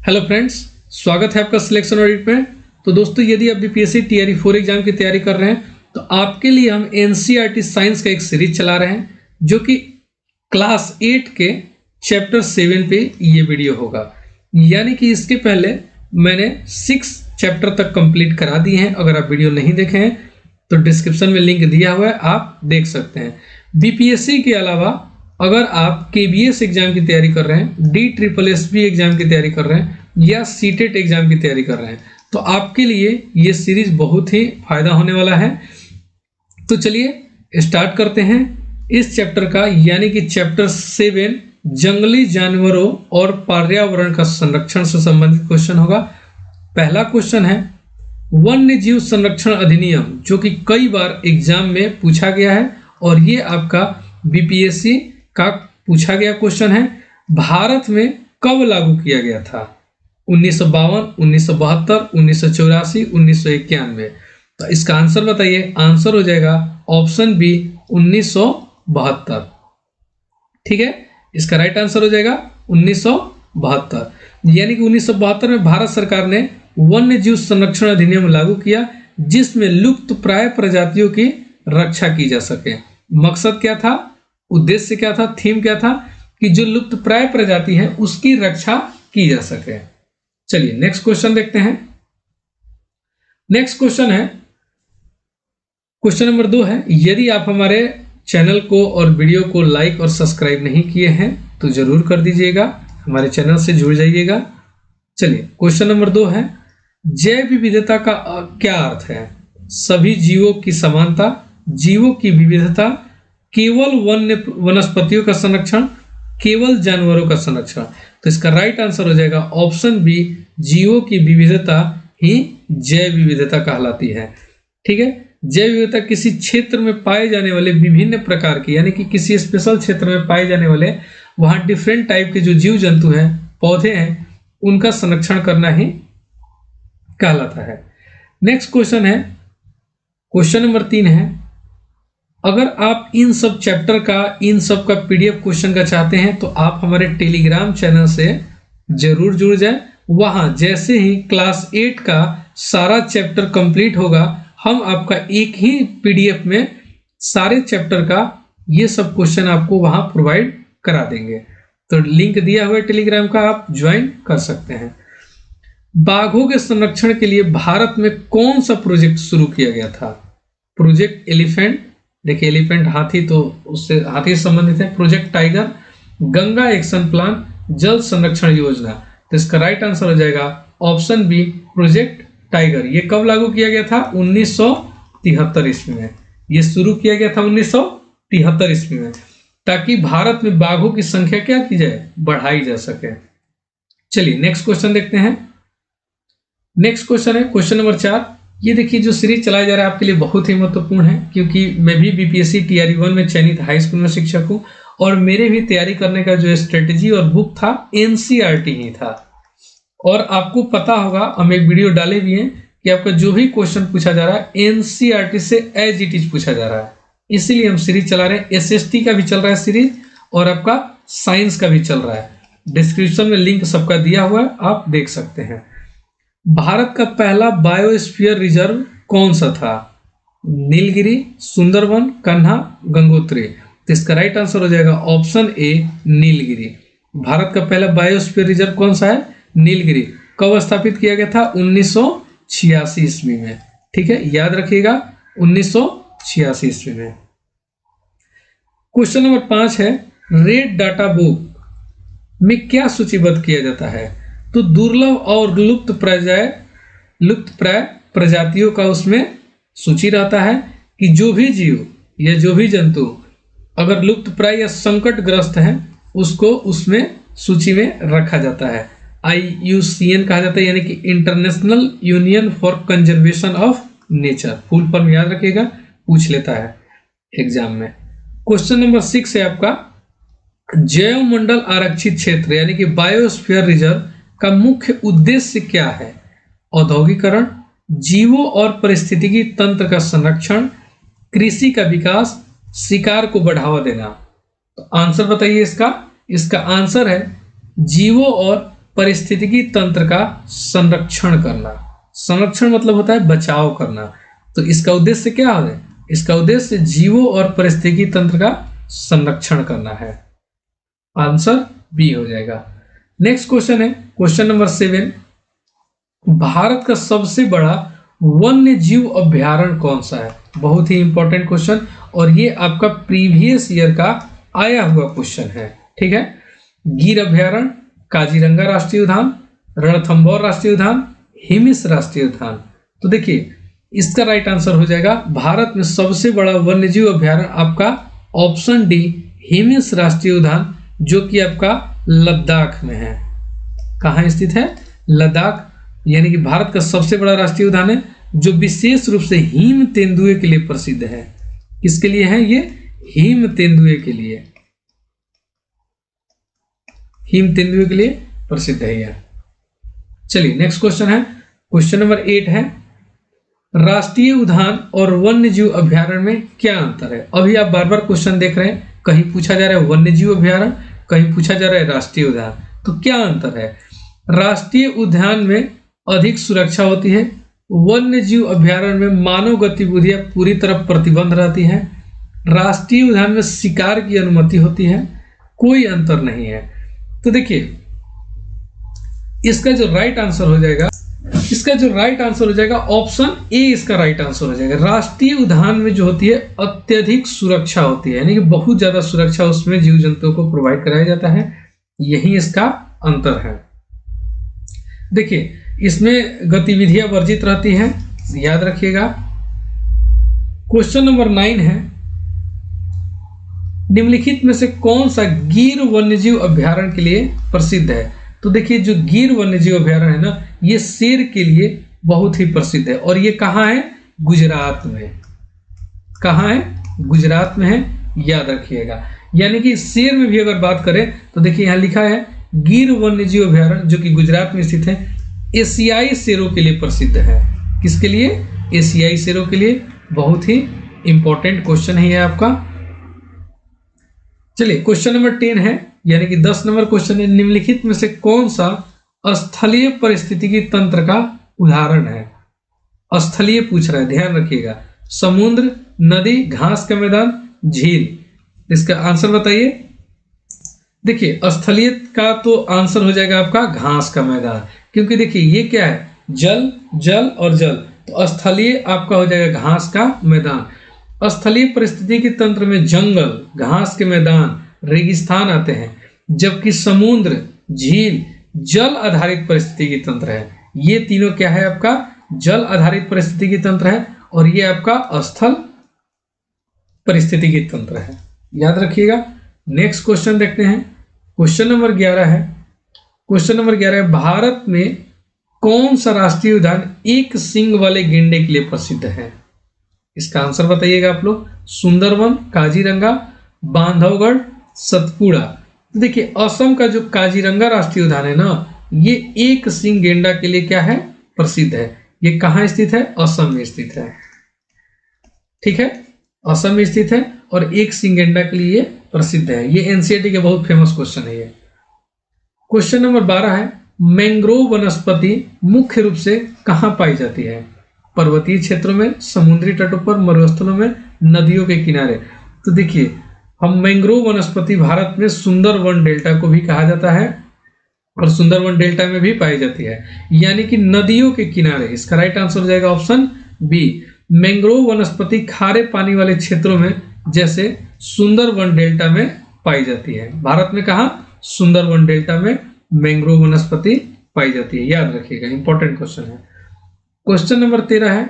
Hello friends, स्वागत है आपका सिलेक्शन ऑडिट में। तो दोस्तों, यदि आप बीपीएससी टीआरई 4 एग्जाम की तैयारी कर रहे हैं तो आपके लिए हम एनसीईआरटी साइंस का एक सीरीज चला रहे हैं जो कि क्लास 8 के चैप्टर 7 पे ये वीडियो होगा। यानी कि इसके पहले मैंने 6 चैप्टर तक कंप्लीट करा दिए हैं। अगर आप वीडियो नहीं देखे हैं तो डिस्क्रिप्शन में लिंक दिया हुआ है, आप देख सकते हैं। बीपीएससी के अलावा अगर आप केबीएस एग्जाम की तैयारी कर रहे हैं, DSSB एग्जाम की तैयारी कर रहे हैं या सीटेट एग्जाम की तैयारी कर रहे हैं तो आपके लिए ये सीरीज बहुत ही फायदा होने वाला है। तो चलिए स्टार्ट करते हैं इस चैप्टर का, यानी कि चैप्टर 7 जंगली जानवरों और पर्यावरण का संरक्षण से संबंधित क्वेश्चन होगा। पहला क्वेश्चन है वन्य जीव संरक्षण अधिनियम, जो कि कई बार एग्जाम में पूछा गया है और ये आपका बीपीएससी का पूछा गया क्वेश्चन है। भारत में कब लागू किया गया था? 1952, 1972, 1984, 1991। तो इसका आंसर बताइए। आंसर हो जाएगा ऑप्शन बी 1972। ठीक है, इसका राइट आंसर हो जाएगा 1972। यानी कि 1972 में भारत सरकार ने वन्य जीव संरक्षण अधिनियम लागू किया जिसमें लुप्त प्राय प्रजातियों की रक्षा की जा सके। मकसद क्या था, उद्देश्य क्या था, थीम क्या था कि जो लुप्त प्राय प्रजाति है उसकी रक्षा की जा सके। चलिए नेक्स्ट क्वेश्चन देखते हैं। नेक्स्ट क्वेश्चन है क्वेश्चन नंबर 2 है। यदि आप हमारे चैनल को और वीडियो को लाइक और सब्सक्राइब नहीं किए हैं तो जरूर कर दीजिएगा, हमारे चैनल से जुड़ जाइएगा। चलिए क्वेश्चन नंबर 2 है जैव विविधता का क्या अर्थ है? सभी जीवों की समानता, जीवों की विविधता, केवल वनस्पतियों का संरक्षण, केवल जानवरों का संरक्षण। तो इसका राइट आंसर हो जाएगा ऑप्शन बी, जीवों की विविधता ही जैव विविधता कहलाती है। ठीक है, जैव विविधता किसी क्षेत्र में पाए जाने वाले विभिन्न प्रकार की, यानी कि किसी स्पेशल क्षेत्र में पाए जाने वाले वहां डिफरेंट टाइप के जो जीव जंतु हैं, पौधे हैं, उनका संरक्षण करना ही कहलाता है। नेक्स्ट क्वेश्चन है क्वेश्चन नंबर 3 है अगर आप इन सब चैप्टर का, इन सब का पीडीएफ क्वेश्चन का चाहते हैं तो आप हमारे टेलीग्राम चैनल से जरूर जुड़ जाएं। वहां जैसे ही क्लास 8 का सारा चैप्टर कंप्लीट होगा हम आपका एक ही पीडीएफ में सारे चैप्टर का ये सब क्वेश्चन आपको वहां प्रोवाइड करा देंगे। तो लिंक दिया हुआ है टेलीग्राम का, आप ज्वाइन कर सकते हैं। बाघों के संरक्षण के लिए भारत में कौन सा प्रोजेक्ट शुरू किया गया था? प्रोजेक्ट एलिफेंट, देखिए एलिफेंट हाथी, तो उससे हाथी से संबंधित है। Project tiger, Ganga action plan, जल संरक्षण योजना। तो इसका राइट आंसर हो जाएगा ऑप्शन बी, प्रोजेक्ट टाइगर। ये कब लागू किया गया था? 1973 ईस्वी में। ये शुरू किया गया था 1973 ईस्वी में, ताकि भारत में बाघों की संख्या क्या की जाए, बढ़ाई जा सके। चलिए नेक्स्ट क्वेश्चन देखते हैं। नेक्स्ट क्वेश्चन है क्वेश्चन नंबर 4। ये देखिए जो सीरीज चलाया जा रहा है आपके लिए बहुत ही महत्वपूर्ण है, क्योंकि मैं भी बीपीएससी टीआरई 1 में चयनित हाई स्कूल में शिक्षक हूँ और मेरे भी तैयारी करने का जो स्ट्रेटेजी और बुक था एनसीईआरटी ही था। और आपको पता होगा, हम एक वीडियो डाले भी हैं कि आपका जो भी क्वेश्चन पूछा जा रहा है एनसीईआरटी से एज इट इज पूछा जा रहा है। इसीलिए हम सीरीज चला रहे हैं। एसएसटी का भी चल रहा है सीरीज और आपका साइंस का भी चल रहा है। डिस्क्रिप्शन में लिंक सबका दिया हुआ है, आप देख सकते हैं। भारत का पहला बायोस्फीयर रिजर्व कौन सा था? नीलगिरी, सुंदरवन, कान्हा, गंगोत्री। तो इसका राइट आंसर हो जाएगा ऑप्शन ए, नीलगिरी। भारत का पहला बायोस्फीयर रिजर्व कौन सा है? नीलगिरी। कब स्थापित किया गया था? 1986 ईस्वी में। ठीक है, याद रखिएगा 1986 ईस्वी में। क्वेश्चन नंबर 5 है रेड डाटा बुक में क्या सूचीबद्ध किया जाता है? तो दुर्लभ और लुप्त प्राय प्रजातियों का उसमें सूची रहता है कि जो भी जीव या जो भी जंतु अगर लुप्त प्राय या संकटग्रस्त है उसको उसमें सूची में रखा जाता है। IUCN कहा जाता है, यानी कि international union for conservation of nature. Full form याद रखिएगा, पूछ लेता है एग्जाम में। क्वेश्चन नंबर 6 है आपका जैव मंडल आरक्षित क्षेत्र यानी कि बायोस्फीयर रिजर्व का मुख्य उद्देश्य क्या है? औद्योगिकरण, जीवों और पारिस्थितिकी तंत्र का संरक्षण, कृषि का विकास, शिकार को बढ़ावा देना। तो आंसर बताइए इसका। इसका आंसर है जीवों और पारिस्थितिकी तंत्र का संरक्षण करना। संरक्षण मतलब होता है बचाव करना। तो इसका उद्देश्य क्या है? इसका उद्देश्य जीवों और पारिस्थितिकी तंत्र का संरक्षण करना है। आंसर बी हो जाएगा। नेक्स्ट क्वेश्चन है क्वेश्चन नंबर 7। भारत का सबसे बड़ा वन्य जीव अभ्यारण्य कौन सा है? बहुत ही इंपॉर्टेंट क्वेश्चन, और ये आपका प्रीवियस ईयर का आया हुआ क्वेश्चन है। ठीक है, गिर अभ्यारण्य, काजीरंगा राष्ट्रीय उद्यान, रणथंभौर राष्ट्रीय उद्यान, हिमिस राष्ट्रीय उद्यान। तो देखिए इसका राइट आंसर हो जाएगा भारत में सबसे बड़ा वन्यजीव अभ्यारण्य आपका ऑप्शन डी हिमिस राष्ट्रीय उद्यान, जो कि आपका लद्दाख में है। कहाँ स्थित है? लद्दाख, यानी कि भारत का सबसे बड़ा राष्ट्रीय उद्यान है, जो विशेष रूप से हिम तेंदुए के लिए प्रसिद्ध है। किसके लिए है ये? हिम तेंदुए के लिए, हिम तेंदुए के लिए प्रसिद्ध है यह। चलिए नेक्स्ट क्वेश्चन है क्वेश्चन नंबर 8 है, राष्ट्रीय उद्यान और वन्यजीव अभ्यारण्य में क्या अंतर है? अभी आप बार बार क्वेश्चन देख रहे हैं, कहीं पूछा जा रहा है वन्यजीव अभ्यारण्य, कहीं पूछा जा रहा है राष्ट्रीय उद्यान। तो क्या अंतर है? राष्ट्रीय उद्यान में अधिक सुरक्षा होती है, वन्यजीव अभ्यारण्य में मानव गतिविधियां पूरी तरह प्रतिबंध रहती है, राष्ट्रीय उद्यान में शिकार की अनुमति होती है, कोई अंतर नहीं है। तो देखिए इसका जो राइट आंसर हो जाएगा, ऑप्शन ए इसका राइट आंसर हो जाएगा। राष्ट्रीय उद्यान में जो होती है अत्यधिक सुरक्षा होती है, यानी कि बहुत ज्यादा सुरक्षा उसमें जीव जंतुओं को प्रोवाइड कराया जाता है, यही इसका अंतर है। देखिए इसमें गतिविधियां वर्जित रहती हैं, याद रखिएगा। क्वेश्चन नंबर 9 है, निम्नलिखित में से कौन सा गिर वन्यजीव अभ्यारण्य के लिए प्रसिद्ध है? तो देखिए जो गिर वन्यजीव अभ्यारण्य है ना, ये शेर के लिए बहुत ही प्रसिद्ध है, और ये कहाँ है? गुजरात में। कहाँ है? गुजरात में है, याद रखिएगा। यानी कि शेर में भी अगर बात करें तो देखिए यहाँ लिखा है गिर वन्यजीव अभ्यारण्य, जो कि गुजरात में स्थित है, एशियाई शेरों के लिए प्रसिद्ध है। किसके लिए? एशियाई शेरों के लिए। बहुत ही इंपॉर्टेंट क्वेश्चन है आपका। चलिए क्वेश्चन नंबर 10 है, यानी कि 10 नंबर क्वेश्चन है, निम्नलिखित में से कौन सा स्थलीय पारिस्थितिकी तंत्र का उदाहरण है? स्थलीय पूछ रहा है, ध्यान रखिएगा। समुद्र, नदी, घास का मैदान, झील। इसका आंसर बताइए। देखिए स्थलीय का तो आंसर हो जाएगा आपका घास का मैदान, क्योंकि देखिए ये क्या है? जल, जल और जल, तो स्थलीय आपका हो जाएगा घास का मैदान। स्थलीय पारिस्थितिकी तंत्र में जंगल, घास के मैदान, रेगिस्तान आते हैं, जबकि समुद्र, झील जल आधारित पारिस्थितिकी तंत्र है। ये तीनों क्या है? आपका जल आधारित पारिस्थितिकी तंत्र है, और ये आपका स्थल पारिस्थितिकी तंत्र है, याद रखिएगा। नेक्स्ट क्वेश्चन देखते हैं, क्वेश्चन नंबर 11 है। क्वेश्चन नंबर 11 है, भारत में कौन सा राष्ट्रीय उद्यान एक सींग वाले गेंडे के लिए प्रसिद्ध है? इसका आंसर बताइएगा आप लोग। सुंदरवन, काजीरंगा, बांधवगढ़, सतपुड़ा। तो देखिए असम का जो काजीरंगा राष्ट्रीय उद्यान है ना, ये एक सींग गेंडा के लिए क्या है? प्रसिद्ध है। ये कहाँ स्थित है? असम में स्थित है। ठीक है, असम में स्थित है, और एक सींग गेंडा के लिए प्रसिद्ध है। ये एनसीईआरटी के बहुत फेमस क्वेश्चन है ये। क्वेश्चन नंबर 12 है, मैंग्रोव वनस्पति मुख्य रूप से कहाँ पाई जाती है? पर्वतीय क्षेत्रों में, समुद्री तटों पर, मरुस्थलों में, नदियों के किनारे। तो देखिए हम मैंग्रोव वनस्पति भारत में सुंदरवन डेल्टा को भी कहा जाता है, और सुंदरवन डेल्टा में भी पाई जाती है, यानी कि नदियों के किनारे। इसका राइट आंसर हो जाएगा ऑप्शन बी। मैंग्रोव वनस्पति खारे पानी वाले क्षेत्रों में जैसे सुंदरवन डेल्टा में पाई जाती है। भारत में कहा? सुंदरवन डेल्टा में मैंग्रोव वनस्पति पाई जाती है, याद रखिएगा, इंपॉर्टेंट क्वेश्चन है। क्वेश्चन नंबर 13 है,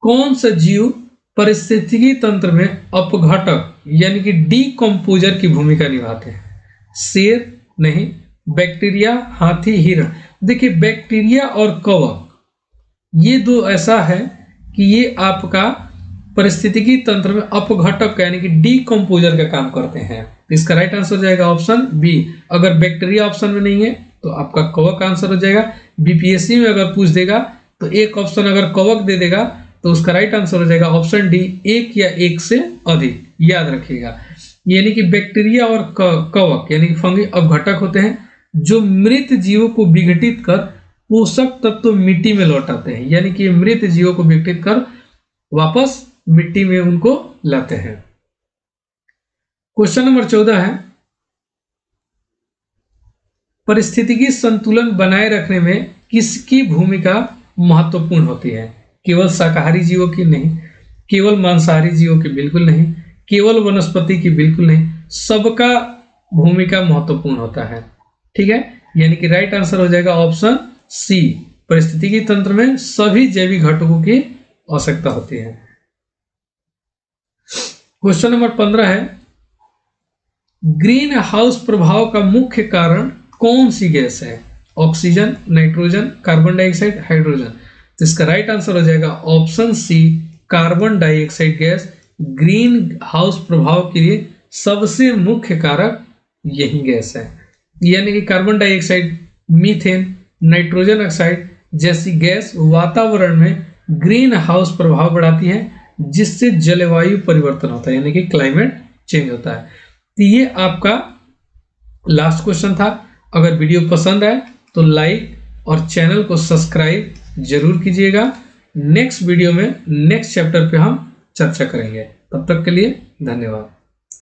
कौन सा जीव पारिस्थितिकी तंत्र में अपघटक यानी कि डीकम्पोजर की भूमिका निभाते हैं? शेर? नहीं। बैक्टीरिया, हाथी, हिरण। देखिए बैक्टीरिया और कवक ये दो ऐसा है कि ये आपका पारिस्थितिकी तंत्र में अपघटक यानी कि डीकम्पोजर का काम करते हैं। इसका राइट आंसर हो जाएगा ऑप्शन बी। अगर बैक्टीरिया ऑप्शन में नहीं है तो आपका कवक आंसर हो जाएगा। बीपीएससी में अगर पूछ देगा तो एक ऑप्शन अगर कवक दे देगा तो उसका राइट आंसर हो जाएगा ऑप्शन डी, एक या एक से अधिक, याद रखिएगा। यानी कि बैक्टीरिया और कवक यानी कि फंगी अपघटक होते हैं, जो मृत जीवों को विघटित कर पोषक तत्व मिट्टी में लौटाते हैं, यानी कि मृत जीवों को विघटित कर वापस मिट्टी में उनको लाते हैं। क्वेश्चन नंबर 14 है, परिस्थितिकी संतुलन बनाए रखने में किसकी भूमिका महत्वपूर्ण होती है? केवल शाकाहारी जीवों की नहीं, केवल मांसाहारी जीवों की बिल्कुल नहीं, केवल वनस्पति की बिल्कुल नहीं, सबका भूमिका महत्वपूर्ण होता है। ठीक है, यानी कि राइट आंसर हो जाएगा ऑप्शन सी, परिस्थितिकी तंत्र में सभी जैविक घटकों की आवश्यकता होती है। क्वेश्चन नंबर 15 है, ग्रीन हाउस प्रभाव का मुख्य कारण कौन सी गैस है? Oxygen, nitrogen, carbon dioxide, hydrogen. तो इसका राइट आंसर हो जाएगा option C, carbon dioxide gas greenhouse प्रभाव के लिए सबसे मुख्य कारक यही गैस है। यानी कि carbon dioxide, methane, nitrogen oxide जैसी गैस वातावरण में ग्रीन हाउस प्रभाव बढ़ाती है, जिससे जलवायु परिवर्तन होता है, यानी कि क्लाइमेट चेंज होता है। तो ये आपका लास्ट क्वेश्चन था। अगर वीडियो पसंद आए तो लाइक और चैनल को सब्सक्राइब जरूर कीजिएगा। नेक्स्ट वीडियो में नेक्स्ट चैप्टर पे हम चर्चा करेंगे। तब तक के लिए धन्यवाद।